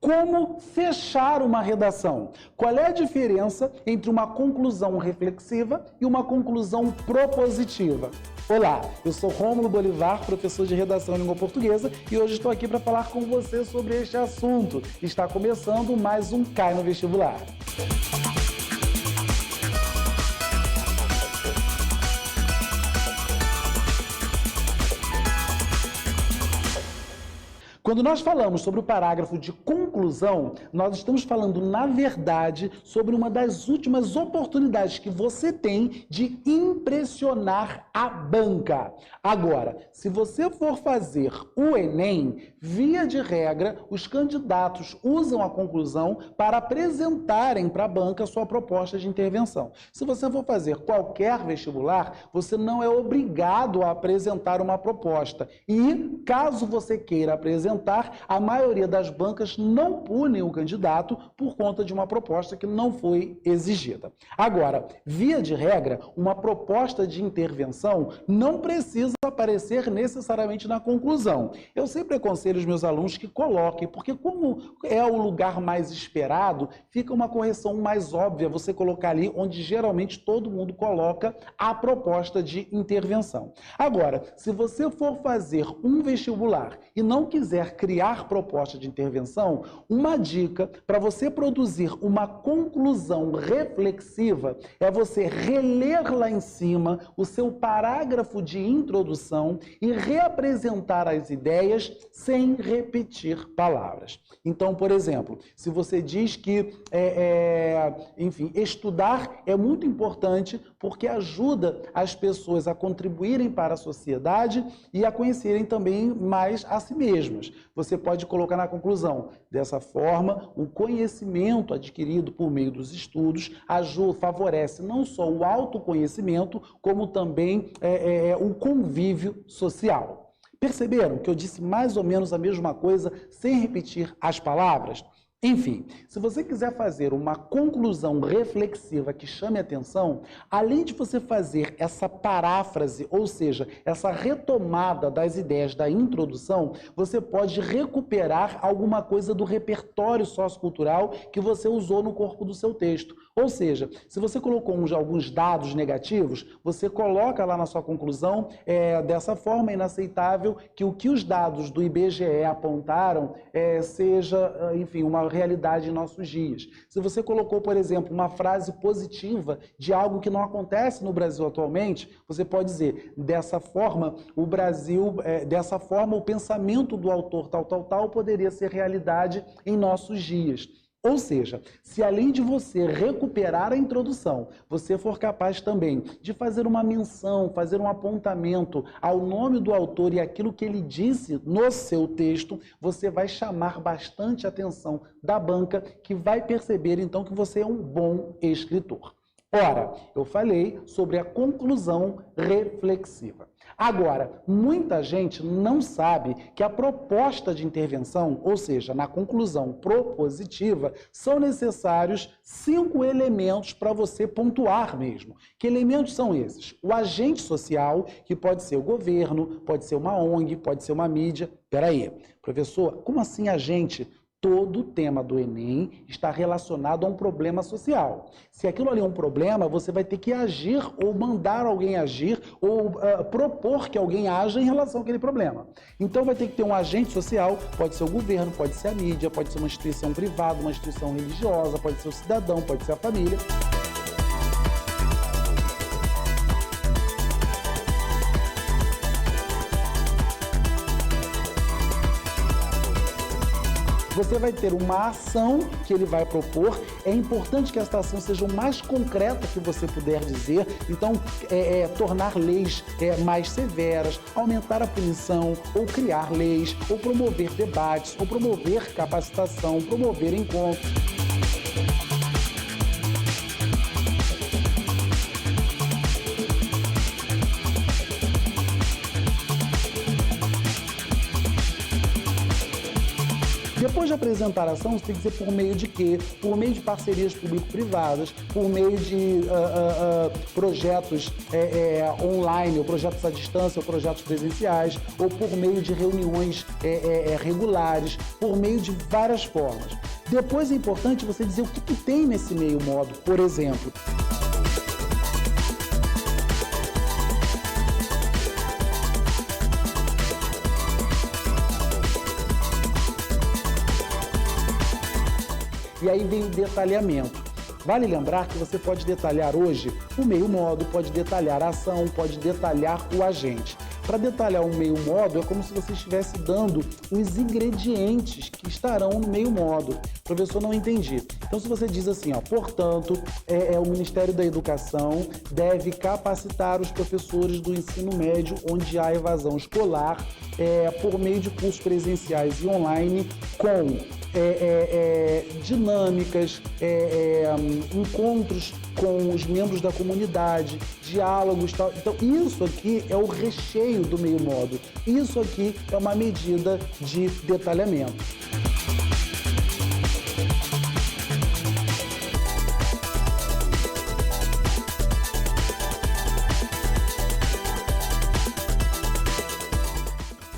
Como fechar uma redação? Qual é a diferença entre uma conclusão reflexiva e uma conclusão propositiva? Olá, eu sou Rômulo Bolivar, professor de Redação em Língua Portuguesa, e hoje estou aqui para falar com você sobre este assunto. Está começando mais um Cai no Vestibular. Quando nós falamos sobre o parágrafo de conclusão, nós estamos falando, na verdade, sobre uma das últimas oportunidades que você tem de impressionar a banca. Agora, se você for fazer o Enem, via de regra, os candidatos usam a conclusão para apresentarem para a banca sua proposta de intervenção. Se você for fazer qualquer vestibular, você não é obrigado a apresentar uma proposta. E, caso você queira apresentar, a maioria das bancas não punem o candidato por conta de uma proposta que não foi exigida. Agora, via de regra, uma proposta de intervenção não precisa aparecer necessariamente na conclusão. Eu sempre aconselho os meus alunos que coloquem, porque como é o lugar mais esperado, fica uma correção mais óbvia você colocar ali onde geralmente todo mundo coloca a proposta de intervenção. Agora, se você for fazer um vestibular e não quiser criar proposta de intervenção, uma dica para você produzir uma conclusão reflexiva é você reler lá em cima o seu parágrafo de introdução e reapresentar as ideias sem repetir palavras. Então, por exemplo, se você diz que, enfim, estudar é muito importante porque ajuda as pessoas a contribuírem para a sociedade e a conhecerem também mais a si mesmas. Você pode colocar na conclusão, dessa forma, o conhecimento adquirido por meio dos estudos favorece não só o autoconhecimento, como também o convívio social. Perceberam que eu disse mais ou menos a mesma coisa sem repetir as palavras? Enfim, se você quiser fazer uma conclusão reflexiva que chame atenção, além de você fazer essa paráfrase, ou seja, essa retomada das ideias da introdução, você pode recuperar alguma coisa do repertório sociocultural que você usou no corpo do seu texto. Ou seja, se você colocou alguns dados negativos, você coloca lá na sua conclusão, dessa forma inaceitável que o que os dados do IBGE apontaram seja, enfim, uma realidade em nossos dias. Se você colocou, por exemplo, uma frase positiva de algo que não acontece no Brasil atualmente, você pode dizer, dessa forma, o pensamento do autor tal poderia ser realidade em nossos dias. Ou seja, se além de você recuperar a introdução, você for capaz também de fazer uma menção, fazer um apontamento ao nome do autor e aquilo que ele disse no seu texto, você vai chamar bastante a atenção da banca, que vai perceber então que você é um bom escritor. Ora, eu falei sobre a conclusão reflexiva. Agora, muita gente não sabe que a proposta de intervenção, ou seja, na conclusão propositiva, são necessários 5 elementos para você pontuar mesmo. Que elementos são esses? O agente social, que pode ser o governo, pode ser uma ONG, pode ser uma mídia. Peraí, professor, como assim agente? Todo o tema do Enem está relacionado a um problema social. Se aquilo ali é um problema, você vai ter que agir ou mandar alguém agir ou propor que alguém haja em relação àquele problema. Então vai ter que ter um agente social, pode ser o governo, pode ser a mídia, pode ser uma instituição privada, uma instituição religiosa, pode ser o cidadão, pode ser a família. Você vai ter uma ação que ele vai propor. É importante que essa ação seja o mais concreta que você puder dizer. Então, tornar leis mais severas, aumentar a punição, ou criar leis, ou promover debates, ou promover capacitação, promover encontros. Depois de apresentar a ação, você tem que dizer por meio de quê? Por meio de parcerias público-privadas, por meio de projetos online, ou projetos à distância, ou projetos presenciais, ou por meio de reuniões regulares, por meio de várias formas. Depois é importante você dizer o que tem nesse meio modo, por exemplo. E aí vem o detalhamento. Vale lembrar que você pode detalhar hoje o meio modo, pode detalhar a ação, pode detalhar o agente. Para detalhar o meio modo, é como se você estivesse dando os ingredientes que estarão no meio modo. Professor, não entendi. Então, se você diz assim, ó, portanto, o Ministério da Educação deve capacitar os professores do ensino médio onde há evasão escolar por meio de cursos presenciais e online com dinâmicas, encontros com os membros da comunidade, diálogos, tal. Então, isso aqui é o recheio do meio modo. Isso aqui é uma medida de detalhamento.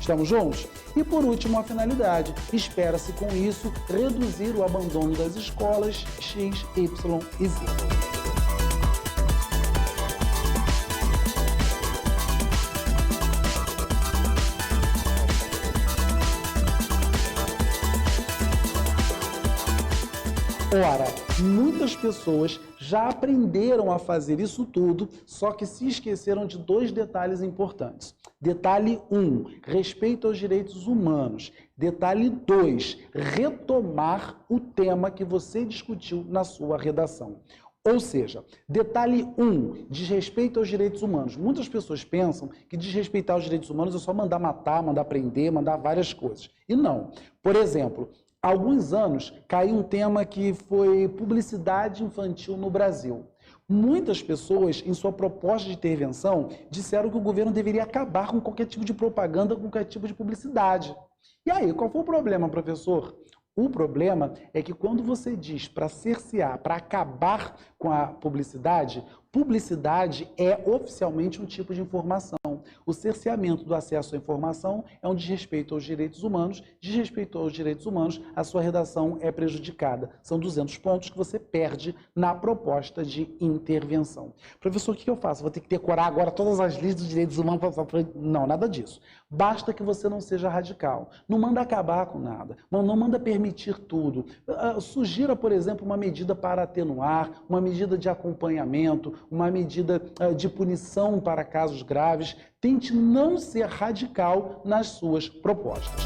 Estamos juntos? E por último, a finalidade. Espera-se com isso reduzir o abandono das escolas X, Y e Z. Ora, muitas pessoas já aprenderam a fazer isso tudo, só que se esqueceram de dois detalhes importantes. Detalhe 1, respeito aos direitos humanos. Detalhe 2, retomar o tema que você discutiu na sua redação. Ou seja, detalhe 1, desrespeito aos direitos humanos. Muitas pessoas pensam que desrespeitar os direitos humanos é só mandar matar, mandar prender, mandar várias coisas. E não. Por exemplo, há alguns anos caiu um tema que foi publicidade infantil no Brasil. Muitas pessoas, em sua proposta de intervenção, disseram que o governo deveria acabar com qualquer tipo de propaganda, com qualquer tipo de publicidade. E aí, qual foi o problema, professor? O problema é que quando você diz para cercear, para acabar com a publicidade, publicidade é oficialmente um tipo de informação. O cerceamento do acesso à informação é um desrespeito aos direitos humanos. Desrespeito aos direitos humanos, a sua redação é prejudicada. São 200 pontos que você perde na proposta de intervenção. Professor, o que eu faço? Vou ter que decorar agora todas as listas dos direitos humanos? Não, nada disso. Basta que você não seja radical. Não manda acabar com nada. Não manda permitir tudo. Sugira, por exemplo, uma medida para atenuar, uma medida de acompanhamento, uma medida de punição para casos graves. Tente não ser radical nas suas propostas.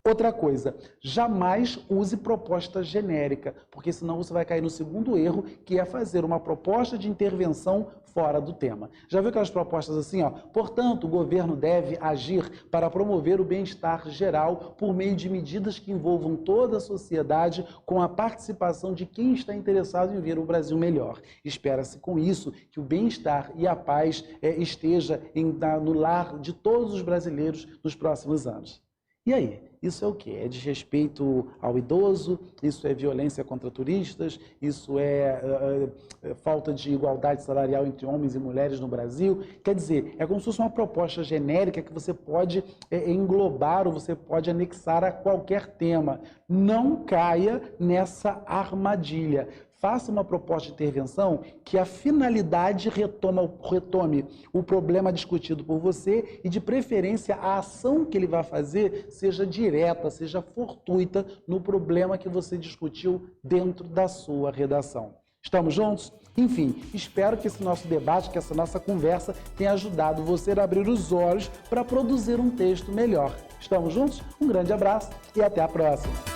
Outra coisa, jamais use proposta genérica, porque senão você vai cair no segundo erro, que é fazer uma proposta de intervenção fora do tema. Já viu aquelas propostas assim, ó? Portanto, o governo deve agir para promover o bem-estar geral por meio de medidas que envolvam toda a sociedade com a participação de quem está interessado em ver o Brasil melhor. Espera-se com isso que o bem-estar e a paz esteja no lar de todos os brasileiros nos próximos anos. E aí? Isso é o quê? É desrespeito ao idoso? Isso é violência contra turistas? Isso é falta de igualdade salarial entre homens e mulheres no Brasil? Quer dizer, é como se fosse uma proposta genérica que você pode englobar ou você pode anexar a qualquer tema. Não caia nessa armadilha. Faça uma proposta de intervenção que a finalidade retome o problema discutido por você e, de preferência, a ação que ele vai fazer seja direta, seja fortuita no problema que você discutiu dentro da sua redação. Estamos juntos? Enfim, espero que esse nosso debate, que essa nossa conversa tenha ajudado você a abrir os olhos para produzir um texto melhor. Estamos juntos? Um grande abraço e até a próxima!